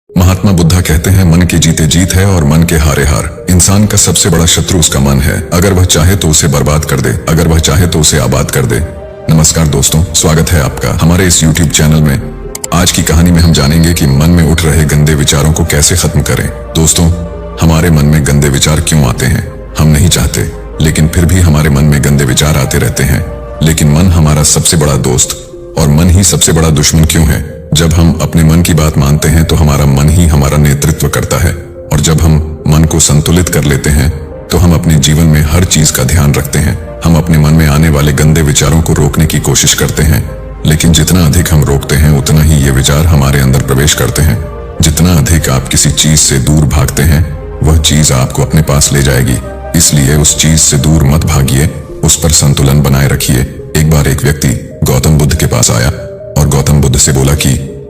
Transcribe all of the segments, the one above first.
महात्मा बुद्धा कहते हैं, मन के जीते जीत है और मन के हारे हार। इंसान का सबसे बड़ा शत्रु उसका मन है। अगर वह चाहे तो उसे बर्बाद कर दे, अगर वह चाहे तो उसे आबाद कर दे। नमस्कार दोस्तों, स्वागत है आपका हमारे इस YouTube चैनल में। आज की कहानी में हम जानेंगे कि मन में उठ रहे गंदे विचारों को कैसे खत्म करें। दोस्तों, हमारे मन में गंदे विचार क्यों आते हैं? हम नहीं चाहते, लेकिन फिर भी हमारे मन में गंदे विचार आते रहते हैं। लेकिन मन हमारा सबसे बड़ा दोस्त और मन ही सबसे बड़ा दुश्मन क्यों है? जब हम अपने मन की बात मानते हैं तो हमारा मन ही हमारा नेतृत्व करता है, और जब हम मन को संतुलित कर लेते हैं तो हम अपने जीवन में हर चीज का ध्यान रखते हैं। हम अपने मन में आने वाले गंदे विचारों को रोकने की कोशिश करते हैं, लेकिन जितना अधिक हम रोकते हैं उतना ही ये विचार हमारे अंदर प्रवेश करते हैं। जितना अधिक आप किसी चीज से दूर भागते हैं, वह चीज आपको अपने पास ले जाएगी। इसलिए उस चीज से दूर मत भागिए, उस पर संतुलन बनाए रखिए। एक बार एक व्यक्ति गौतम बुद्ध के पास आया और गौतम बुद्ध से बोला कि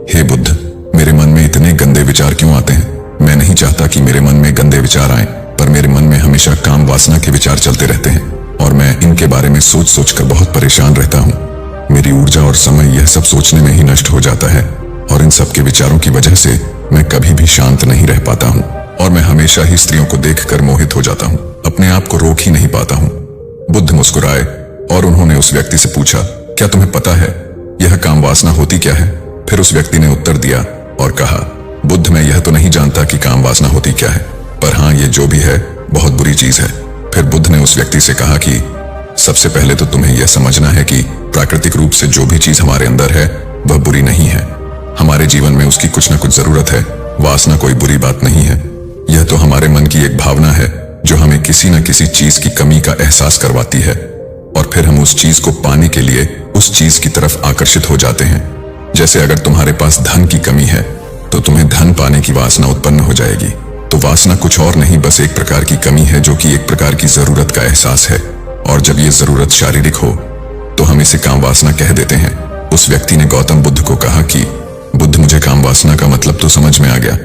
हे बुद्ध, मेरे मन में इतने गंदे विचार क्यों आते हैं? मैं नहीं चाहता कि मेरे मन में गंदे विचार आए, पर मेरे मन में हमेशा काम वासना के विचार चलते रहते हैं और मैं इनके बारे में सोच सोचकर बहुत परेशान रहता हूँ। मेरी ऊर्जा और समय यह सब सोचने में ही नष्ट हो जाता है, और इन सब के विचारों की वजह से मैं कभी भी शांत नहीं रह पाता हूँ, और मैं हमेशा ही स्त्रियों को देखकर मोहित हो जाता हूँ। अपने आप को रोक ही नहीं पाता हूँ। बुद्ध मुस्कुराए और उन्होंने उस व्यक्ति से पूछा, क्या तुम्हें पता है यह काम वासना होती क्या है? फिर उस व्यक्ति ने उत्तर दिया और कहा, बुद्ध, मैं यह तो नहीं जानता कि काम वासना होती क्या है, पर हाँ, ये जो भी है बहुत बुरी चीज है। फिर बुद्ध ने उस व्यक्ति से कहा कि सबसे पहले तो तुम्हें यह समझना है कि प्राकृतिक रूप से जो भी चीज हमारे अंदर है वह बुरी नहीं है। हमारे जीवन में उसकी कुछ न कुछ जरूरत है। वासना कोई बुरी बात नहीं है। यह तो हमारे मन की एक भावना है जो हमें किसी न किसी चीज की कमी का एहसास करवाती है, और फिर हम उस चीज को पाने के लिए उस चीज की तरफ आकर्षित हो जाते हैं। जैसे अगर तुम्हारे पास धन की कमी है तो तुम्हें धन पाने की वासना उत्पन्न हो जाएगी। तो वासना कुछ और नहीं, बस एक प्रकार की कमी है जो कि एक प्रकार की जरूरत का एहसास है, और जब ये जरूरत शारीरिक हो तो हम इसे काम वासना कह देते हैं। उस व्यक्ति ने गौतम बुद्ध को कहा कि बुद्ध, मुझे काम वासना का मतलब तो समझ में आ गया,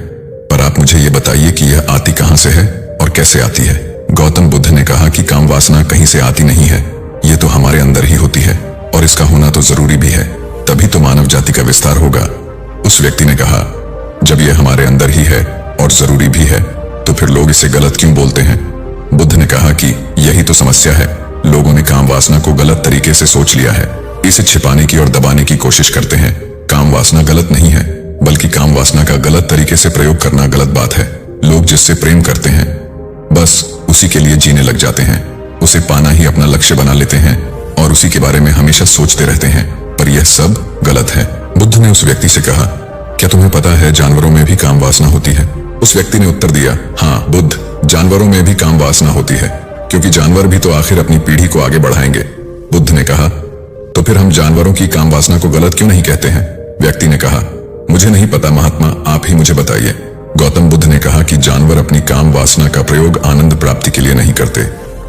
पर आप मुझे ये बताइए कि यह आती कहां से है और कैसे आती है? गौतम बुद्ध ने कहा कि काम वासना कहीं से आती नहीं है, ये तो हमारे अंदर ही होती है, और इसका होना तो जरूरी भी है, तभी तो मानव जाति का विस्तार होगा। उस व्यक्ति ने कहा, जब यह हमारे अंदर ही है और जरूरी भी है तो फिर लोग इसे गलत क्यों बोलते हैं? बुद्ध ने कहा कि यही तो समस्या है। लोगों ने काम वासना को गलत तरीके से सोच लिया है, इसे छिपाने की और दबाने की कोशिश करते हैं। काम वासना गलत नहीं है, बल्कि काम वासना का गलत तरीके से प्रयोग करना गलत बात है। लोग जिससे प्रेम करते हैं बस उसी के लिए जीने लग जाते हैं, उसे पाना ही अपना लक्ष्य बना लेते हैं और उसी के बारे में हमेशा सोचते रहते हैं, पर यह सब गलत है। बुद्ध ने उस व्यक्ति से कहा, क्या तुम्हें पता है जानवरों में भी काम वासना होती है? उस व्यक्ति ने उत्तर दिया, हाँ बुद्ध, जानवरों में भी काम वासना होती है, क्योंकि जानवर भी तो आखिर अपनी पीढ़ी को आगे बढ़ाएंगे। बुद्ध ने कहा, तो फिर हम जानवरों की काम वासना को गलत क्यों नहीं कहते हैं? व्यक्ति ने कहा, मुझे नहीं पता महात्मा, आप ही मुझे बताइए। गौतम बुद्ध ने कहा कि जानवर अपनी काम वासना का प्रयोग आनंद प्राप्ति के लिए नहीं करते,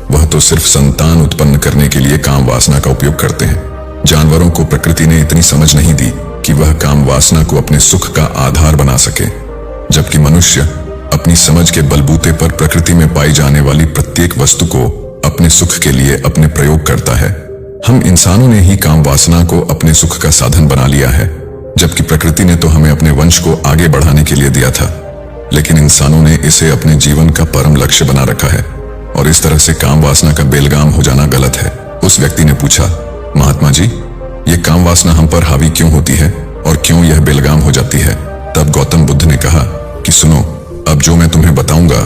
वह तो सिर्फ संतान उत्पन्न करने के लिए काम वासना का उपयोग करते हैं। जानवरों को प्रकृति ने इतनी समझ नहीं दी कि वह काम वासना को अपने सुख का आधार बना सके, जबकि मनुष्य अपनी समझ के बलबूते पर प्रकृति में पाई जाने वाली प्रत्येक वस्तु को अपने सुख के लिए अपने प्रयोग करता है। हम इंसानों ने ही काम वासना को अपने सुख का साधन बना लिया है, जबकि प्रकृति ने तो हमें अपने वंश को आगे बढ़ाने के लिए दिया था, लेकिन इंसानों ने इसे अपने जीवन का परम लक्ष्य बना रखा है, और इस तरह से काम वासना का बेलगाम हो जाना गलत है। उस व्यक्ति ने पूछा, महात्मा जी, ये काम वासना हम पर हावी क्यों होती है और क्यों यह बेलगाम हो जाती है? तब गौतम बुद्ध ने कहा कि सुनो, अब जो मैं तुम्हें बताऊंगा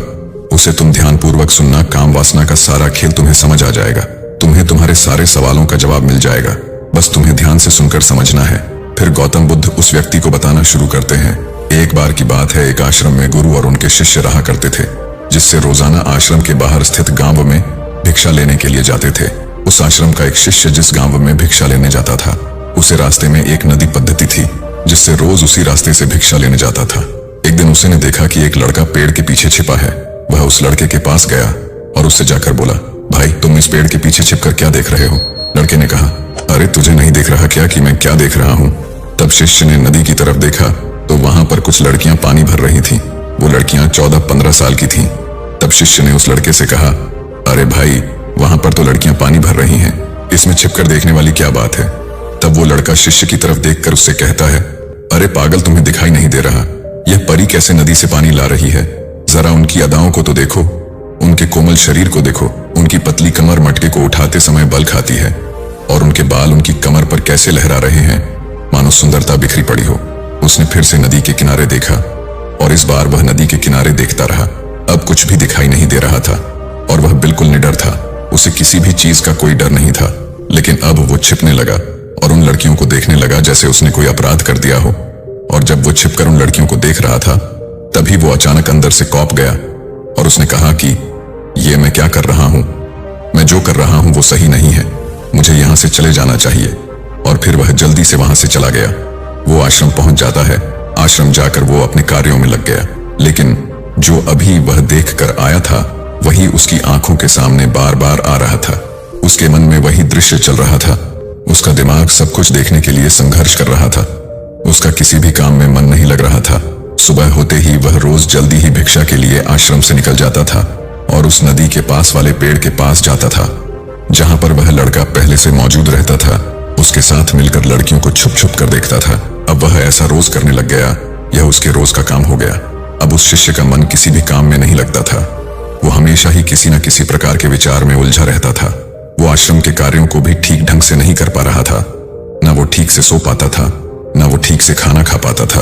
उसे तुम ध्यानपूर्वक सुनना। काम वासना का सारा खेल तुम्हें समझ आ जाएगा, तुम्हें तुम्हारे सारे सवालों का जवाब मिल जाएगा, बस तुम्हें ध्यान से सुनकर समझना है। फिर गौतम बुद्ध उस व्यक्ति को बताना शुरू करते हैं। एक बार की बात है, एक आश्रम में गुरु और उनके शिष्य रहा करते थे, जिससे रोजाना आश्रम के बाहर स्थित गांव में भिक्षा लेने के लिए जाते थे। उस आश्रम का एक शिष्य जिस गांव में भिक्षा लेने जाता था, उसे रास्ते में एक नदी पद्धति थी जिससे रोज उसी रास्ते से भिक्षा लेने जाता था। एक दिन उसे ने देखा कि एक लड़का पेड़ के पीछे छिपा है। वह उस लड़के के पास गया और उससे जाकर बोला, भाई, तुम इस पेड़ के पीछे छिपकर क्या देख रहे हो? लड़के ने कहा, अरे तुझे नहीं देख रहा क्या कि मैं क्या देख रहा हूँ? तब शिष्य ने नदी की तरफ देखा तो वहां पर कुछ लड़कियां पानी भर रही थीं। वो लड़कियां 14-15 साल की थीं। तब शिष्य ने उस लड़के से कहा, अरे भाई, वहां पर तो लड़कियां पानी भर रही हैं, इसमें छिपकर देखने वाली क्या बात है? तब वो लड़का शिष्य की तरफ देखकर उससे कहता है, अरे पागल, तुम्हें दिखाई नहीं दे रहा यह परी कैसे नदी से पानी ला रही है? जरा उनकी अदाओं को तो देखो, उनके कोमल शरीर को देखो, उनकी पतली कमर मटके को उठाते समय बल खाती है, और उनके बाल उनकी कमर पर कैसे लहरा रहे हैं, मानो सुंदरता बिखरी पड़ी हो। उसने फिर से नदी के किनारे देखा, और इस बार वह नदी के किनारे देखता रहा। अब कुछ भी दिखाई नहीं दे रहा था, और वह बिल्कुल निडर था। उसे किसी भी चीज का कोई डर नहीं था। लेकिन अब वो छिपने लगा और उन लड़कियों को देखने लगा जैसे उसने कोई अपराध कर दिया हो। और जब वो छिपकर उन लड़कियों को देख रहा था, तभी वो अचानक अंदर से कौंप गया और उसने कहा कि ये मैं क्या कर रहा हूं? मैं जो कर रहा हूं वो सही नहीं है, मुझे यहां से चले जाना चाहिए। और फिर वह जल्दी से वहां से चला गया। वो आश्रम पहुंच जाता है। आश्रम जाकर वो अपने कार्यों में लग गया, लेकिन जो अभी वह देख कर आया था वही उसकी आंखों के सामने बार बार आ रहा था। उसके मन में वही दृश्य चल रहा था। उसका दिमाग सब कुछ देखने के लिए संघर्ष कर रहा था। उसका किसी भी काम में मन नहीं लग रहा था। सुबह होते ही वह रोज जल्दी ही भिक्षा के लिए आश्रम से निकल जाता था और उस नदी के पास वाले पेड़ के पास जाता था जहां पर वह लड़का पहले से मौजूद रहता था। उसके साथ मिलकर लड़कियों को छुप छुप कर देखता था। अब वह ऐसा रोज करने लग गया। यह उसके रोज का काम हो गया। अब उस शिष्य का मन किसी भी काम में नहीं लगता था। वो हमेशा ही किसी न किसी प्रकार के विचार में उलझा रहता था। वो आश्रम के कार्यों को भी ठीक ढंग से नहीं कर पा रहा था। न वो ठीक से सो पाता था, न वो ठीक से खाना खा पाता था।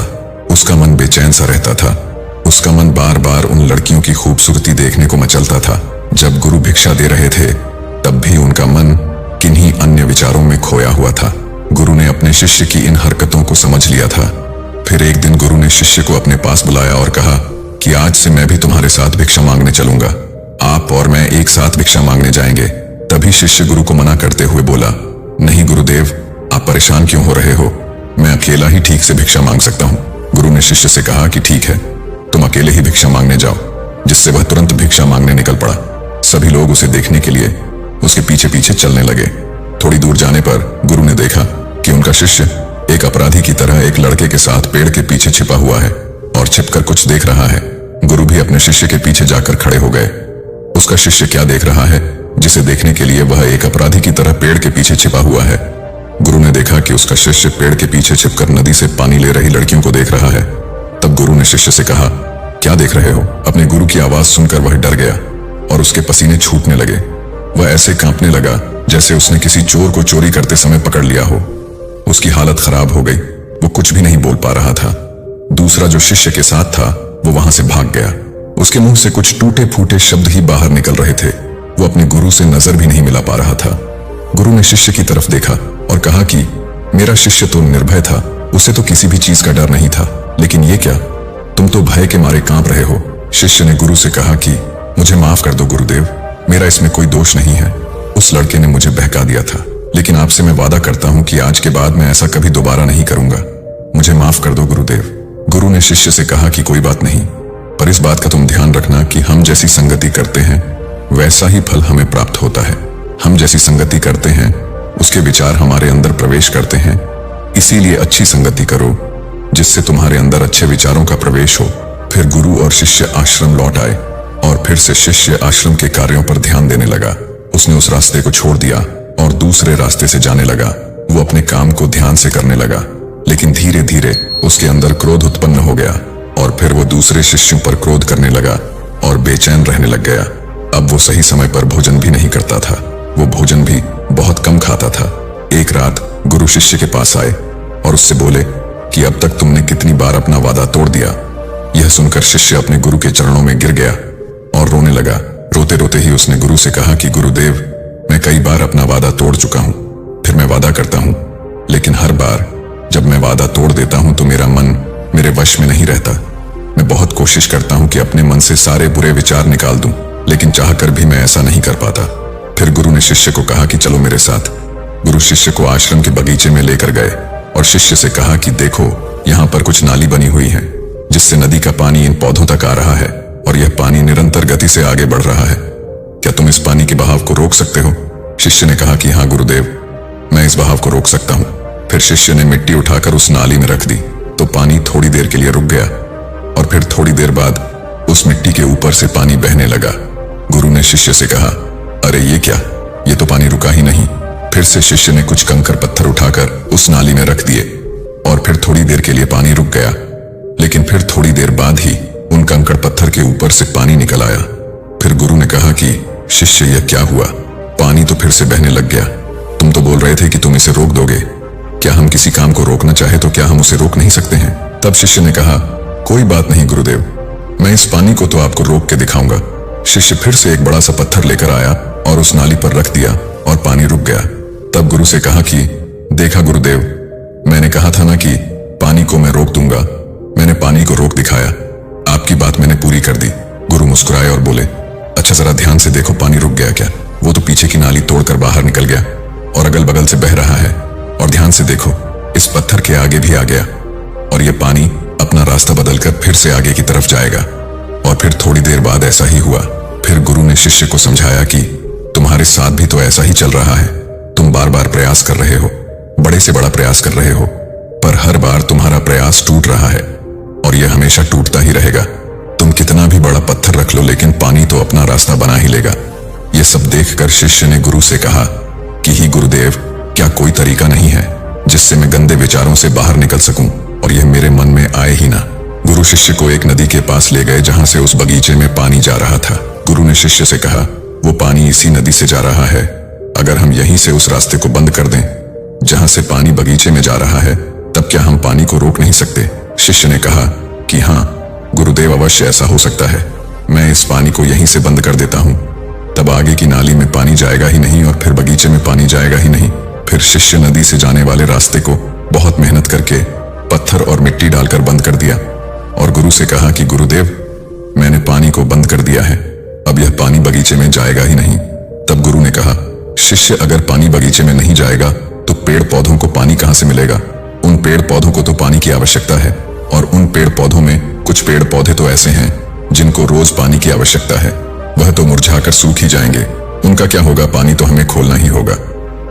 उसका मन बेचैन सा रहता था। उसका मन बार बार उन लड़कियों की खूबसूरती देखने को मचलता था। जब गुरु भिक्षा दे रहे थे तब भी उनका मन किन्हीं अन्य विचारों में खोया हुआ था। गुरु ने अपने शिष्य की इन हरकतों को समझ लिया था। फिर एक दिन गुरु ने शिष्य को अपने पास बुलाया और कहा कि आज से मैं भी तुम्हारे साथ भिक्षा मांगने चलूंगा। आप और मैं एक साथ भिक्षा मांगने जाएंगे। तभी शिष्य गुरु को मना करते हुए बोला, नहीं गुरुदेव, आप परेशान क्यों हो रहे हो? मैं अकेला ही ठीक से भिक्षा मांग सकता हूँ। गुरु ने शिष्य से कहा कि ठीक है, तुम अकेले ही भिक्षा मांगने जाओ। जिससे वह तुरंत भिक्षा मांगने निकल पड़ा। सभी लोग उसे देखने के लिए उसके पीछे पीछे चलने लगे। थोड़ी दूर जाने पर गुरु ने देखा कि उनका शिष्य एक अपराधी की तरह एक लड़के के साथ पेड़ के पीछे छिपा हुआ है और छिपकर कुछ देख रहा है। गुरु भी अपने शिष्य के पीछे जाकर खड़े हो गए। उसका शिष्य क्या देख रहा है जिसे देखने के लिए वह एक अपराधी की तरह पेड़ के पीछे छिपा हुआ है? गुरु ने देखा कि उसका शिष्य पेड़ के पीछे छिपकर नदी से पानी ले रही लड़कियों को देख रहा है। तब गुरु ने शिष्य से कहा, क्या देख रहे हो? अपने गुरु की आवाज सुनकर वह डर गया और उसके पसीने छूटने लगे। वह ऐसे कांपने लगा जैसे उसने किसी चोर को चोरी करते समय पकड़ लिया हो। उसकी हालत खराब हो गई। वो कुछ भी नहीं बोल पा रहा था। दूसरा जो शिष्य के साथ था वो वहां से भाग गया। उसके मुंह से कुछ टूटे फूटे शब्द ही बाहर निकल रहे थे। वो अपने गुरु से नजर भी नहीं मिला पा रहा था। गुरु ने शिष्य की तरफ देखा और कहा कि मेरा शिष्य तो निर्भय था, उसे तो किसी भी चीज का डर नहीं था, लेकिन ये क्या, तुम तो भय के मारे कांप रहे हो। शिष्य ने गुरु से कहा कि मुझे माफ कर दो गुरुदेव, मेरा इसमें कोई दोष नहीं है। उस लड़के ने मुझे बहका दिया था, लेकिन आपसे मैं वादा करता हूं कि आज के बाद मैं ऐसा कभी दोबारा नहीं करूंगा। मुझे माफ कर दो गुरुदेव। गुरु ने शिष्य से कहा कि कोई बात नहीं, पर इस बात का तुम ध्यान रखना कि हम जैसी संगति करते हैं वैसा ही फल हमें प्राप्त होता है। हम जैसी संगति करते हैं उसके विचार हमारे अंदर प्रवेश करते हैं। इसीलिए अच्छी संगति करो जिससे तुम्हारे अंदर अच्छे विचारों का प्रवेश हो। फिर गुरु और शिष्य आश्रम लौट आए और फिर से शिष्य आश्रम के कार्यों पर ध्यान देने लगा। उसने उस रास्ते को छोड़ दिया और दूसरे रास्ते से जाने लगा। वो अपने काम को ध्यान से करने लगा, लेकिन धीरे धीरे उसके अंदर क्रोध उत्पन्न हो गया और फिर वो दूसरे शिष्यों पर क्रोध करने लगा और बेचैन रहने लग गया। अब वो सही समय पर भोजन भी नहीं करता था। वो भोजन भी बहुत कम खाता था। एक रात गुरु शिष्य के पास आए और उससे बोले कि अब तक तुमने कितनी बार अपना वादा तोड़ दिया। यह सुनकर शिष्य अपने गुरु के चरणों में गिर गया और रोने लगा। रोते रोते ही उसने गुरु से कहा कि गुरुदेव, मैं कई बार अपना वादा तोड़ चुका हूं। फिर मैं वादा करता हूं, लेकिन हर बार जब मैं वादा तोड़ देता हूं तो मेरा मन मेरे वश में नहीं रहता। मैं बहुत कोशिश करता हूं कि अपने मन से सारे बुरे विचार निकाल दूं, लेकिन चाहकर भी मैं ऐसा नहीं कर पाता। फिर गुरु ने शिष्य को कहा कि चलो मेरे साथ। गुरु शिष्य को आश्रम के बगीचे में लेकर गए और शिष्य से कहा कि देखो, यहाँ पर कुछ नाली बनी हुई है जिससे नदी का पानी इन पौधों तक आ रहा है और यह पानी निरंतर गति से आगे बढ़ रहा है। क्या तुम इस पानी के बहाव को रोक सकते हो? शिष्य ने कहा कि हाँ गुरुदेव, मैं इस बहाव को रोक सकता हूँ। फिर शिष्य ने मिट्टी उठाकर उस नाली में रख दी तो पानी थोड़ी देर के लिए रुक गया और फिर थोड़ी देर बाद उस मिट्टी के ऊपर से पानी बहने लगा। गुरु ने शिष्य से कहा, अरे ये क्या, ये तो पानी रुका ही नहीं। फिर से शिष्य ने कुछ कंकर पत्थर उठाकर उस नाली में रख दिए और फिर थोड़ी देर के लिए पानी रुक गया। लेकिन फिर थोड़ी देर बाद ही उन कंकड़ पत्थर के ऊपर से पानी निकल आया। फिर गुरु ने कहा कि शिष्य, यह क्या हुआ? पानी तो फिर से बहने लग गया। तुम तो बोल रहे थे कि तुम इसे रोक दोगे। क्या हम किसी काम को रोकना चाहे तो क्या हम उसे रोक नहीं सकते हैं? तब शिष्य ने कहा, कोई बात नहीं गुरुदेव, मैं इस पानी को तो आपको रोक के दिखाऊंगा। शिष्य फिर से एक बड़ा सा पत्थर लेकर आया और उस नाली पर रख दिया और पानी रुक गया। तब गुरु से कहा कि देखा गुरुदेव, मैंने कहा था ना कि पानी को मैं रोक दूंगा। मैंने पानी को रोक दिखाया, आपकी बात मैंने पूरी कर दी। गुरु मुस्कुराए और बोले, अच्छा जरा ध्यान से देखो, पानी रुक गया क्या? वो तो पीछे की नाली तोड़कर बाहर निकल गया और अगल बगल से बह रहा है। और ध्यान से देखो, इस पत्थर के आगे भी आ गया और ये पानी अपना रास्ता बदलकर फिर से आगे की तरफ जाएगा। और फिर थोड़ी देर बाद ऐसा ही हुआ। फिर गुरु ने शिष्य को समझाया कि तुम्हारे साथ भी तो ऐसा ही चल रहा है। तुम बार बार प्रयास कर रहे हो, बड़े से बड़ा प्रयास कर रहे हो, पर हर बार तुम्हारा प्रयास टूट रहा है और यह हमेशा टूटता ही रहेगा। तुम कितना भी बड़ा पत्थर रख लो, लेकिन पानी तो अपना रास्ता बना ही लेगा। यह सब देखकर शिष्य ने गुरु से कहा कि ही गुरुदेव, क्या कोई तरीका नहीं है जिससे मैं गंदे विचारों से बाहर निकल सकूं और यह मेरे मन में आए ही ना? गुरु शिष्य को एक नदी के पास ले गए जहां से उस बगीचे में पानी जा रहा था। गुरु ने शिष्य से कहा, वो पानी इसी नदी से जा रहा है। अगर हम यहीं से उस रास्ते को बंद कर दें जहां से पानी बगीचे में जा रहा है, तब क्या हम पानी को रोक नहीं सकते? शिष्य ने कहा कि हाँ गुरुदेव, अवश्य ऐसा हो सकता है। मैं इस पानी को यहीं से बंद कर देता हूं, तब आगे की नाली में पानी जाएगा ही नहीं और फिर बगीचे में पानी जाएगा ही नहीं। फिर शिष्य नदी से जाने वाले रास्ते को बहुत मेहनत करके पत्थर और मिट्टी डालकर बंद कर दिया और गुरु से कहा कि गुरुदेव, मैंने पानी को बंद कर दिया है, अब यह पानी बगीचे में जाएगा ही नहीं। तब गुरु ने कहा, शिष्य, अगर पानी बगीचे में नहीं जाएगा तो पेड़ पौधों को पानी कहां से मिलेगा? उन पेड़ पौधों को तो पानी की आवश्यकता है और उन पेड़ पौधों में कुछ पेड़ पौधे तो ऐसे हैं जिनको रोज पानी की आवश्यकता है, वह तो मुरझाकर सूख ही जाएंगे। उनका क्या होगा? पानी तो हमें खोलना ही होगा।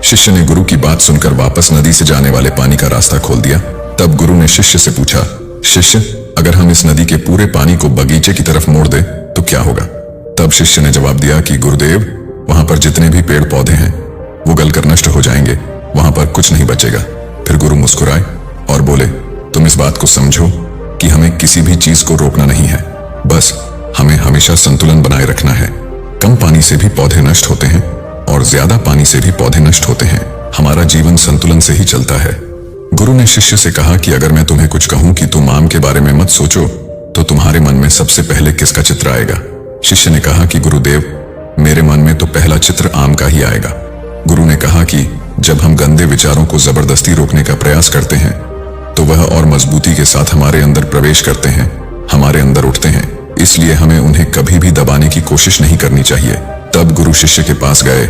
शिष्य ने गुरु की बात सुनकर वापस नदी से जाने वाले पानी का रास्ता खोल दिया। तब गुरु ने शिष्य से पूछा, शिष्य, अगर हम इस नदी के पूरे पानी को बगीचे की तरफ मोड़ दे तो क्या होगा? तब शिष्य ने जवाब दिया कि गुरुदेव, वहां पर जितने भी पेड़ पौधे हैं वो गलकर नष्ट हो जाएंगे, वहां पर कुछ नहीं बचेगा। फिर गुरु मुस्कुराए और बोले, तुम इस बात को समझो कि हमें किसी भी चीज को रोकना नहीं है, बस हमें हमेशा संतुलन बनाए रखना है। कम पानी से भी पौधे नष्ट होते हैं और ज्यादा पानी से भी पौधे नष्ट होते हैं। हमारा जीवन संतुलन से ही चलता है। गुरु ने शिष्य से कहा कि अगर मैं तुम्हें कुछ कहूं कि तुम आम के बारे में मत सोचो, तो तुम्हारे मन में सबसे पहले किसका चित्र आएगा? शिष्य ने कहा कि गुरुदेव, मेरे मन में तो पहला चित्र आम का ही आएगा। गुरु ने कहा कि जब हम गंदे विचारों को जबरदस्ती रोकने का प्रयास करते हैं तो वह और मजबूती के साथ हमारे अंदर प्रवेश करते हैं, हमारे अंदर उठते हैं। इसलिए हमें उन्हें कभी भी दबाने की कोशिश नहीं करनी चाहिए। तब गुरु शिष्य के पास गए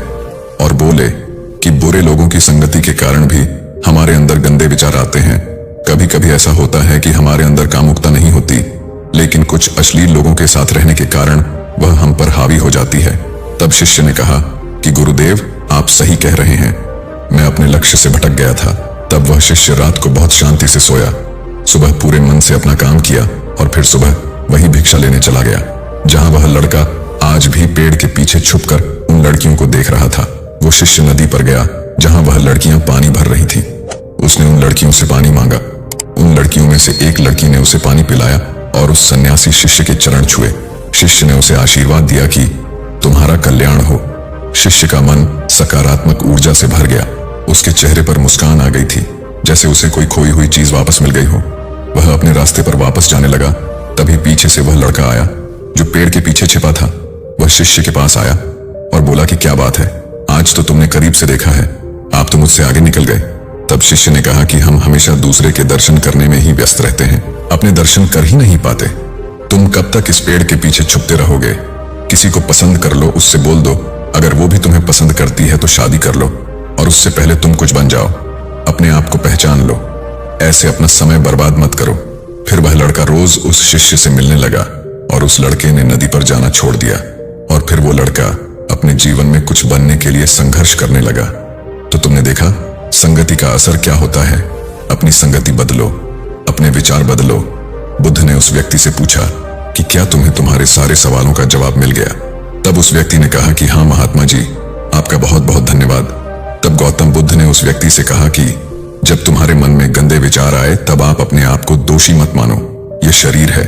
और बोले कि बुरे लोगों की संगति के कारण भी हमारे अंदर गंदे विचार आते हैं। कभी कभी ऐसा होता है कि हमारे अंदर कामुकता नहीं होती, लेकिन कुछ अश्लील लोगों के साथ रहने के कारण वह हम पर हावी हो जाती है। तब शिष्य ने कहा कि गुरुदेव, आप सही कह रहे हैं, मैं अपने लक्ष्य से भटक गया था। तब वह शिष्य रात को बहुत शांति से सोया, सुबह पूरे मन से अपना काम किया और फिर सुबह वही भिक्षा लेने चला गया जहां वह लड़का आज भी पेड़ के पीछे छुपकर उन लड़कियों को देख रहा था। वो शिष्य नदी पर गया जहां वह लड़कियां पानी भर रही थीं। उसने उन लड़कियों से पानी मांगा। उन लड़कियों में से एक लड़की ने उसे पानी पिलाया और उस सन्यासी शिष्य के चरण छुए। शिष्य ने उसे आशीर्वाद दिया कि तुम्हारा कल्याण हो। शिष्य का मन सकारात्मक ऊर्जा से भर गया। उसके चेहरे पर मुस्कान आ गई थी, जैसे उसे कोई खोई हुई चीज वापस मिल गई हो। वह अपने रास्ते पर वापस जाने लगा। तभी पीछे से वह लड़का आया जो पेड़ के पीछे छिपा था। वह शिष्य के पास आया और बोला कि क्या बात है, आज तो तुमने करीब से देखा है, आप तो मुझसे आगे निकल गए। तब शिष्य ने कहा कि हम हमेशा दूसरे के दर्शन करने में ही व्यस्त रहते हैं, अपने दर्शन कर ही नहीं पाते। तुम कब तक इस पेड़ के पीछे छुपते रहोगे? किसी को पसंद कर लो, उससे बोल दो, अगर वो भी तुम्हें पसंद करती है तो शादी कर लो और उससे पहले तुम कुछ बन जाओ, अपने आप को पहचान लो। ऐसे अपना समय बर्बाद मत करो। फिर वह लड़का रोज उस शिष्य से मिलने लगा और उस लड़के ने नदी पर जाना छोड़ दिया और फिर वो लड़का अपने जीवन में कुछ बनने के लिए संघर्ष करने लगा। तो तुमने देखा संगति का असर क्या होता है। अपनी संगति बदलो, अपने विचार बदलो। बुद्ध ने उस व्यक्ति से पूछा कि क्या तुम्हें तुम्हारे सारे सवालों का जवाब मिल गया? तब उस व्यक्ति ने कहा कि हाँ महात्मा जी, आपका बहुत बहुत धन्यवाद। तब गौतम बुद्ध ने उस व्यक्ति से कहा कि जब तुम्हारे मन में गंदे विचार आए तब आप अपने आप को दोषी मत मानो। ये शरीर है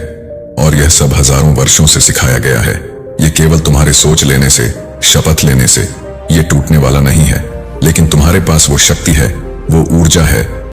और यह सब हजारों वर्षों से सिखाया गया है। ये केवल तुम्हारे सोच लेने से, शपथ लेने से ये टूटने वाला नहीं है, लेकिन तुम्हारे पास वो शक्ति है, वो ऊर्जा है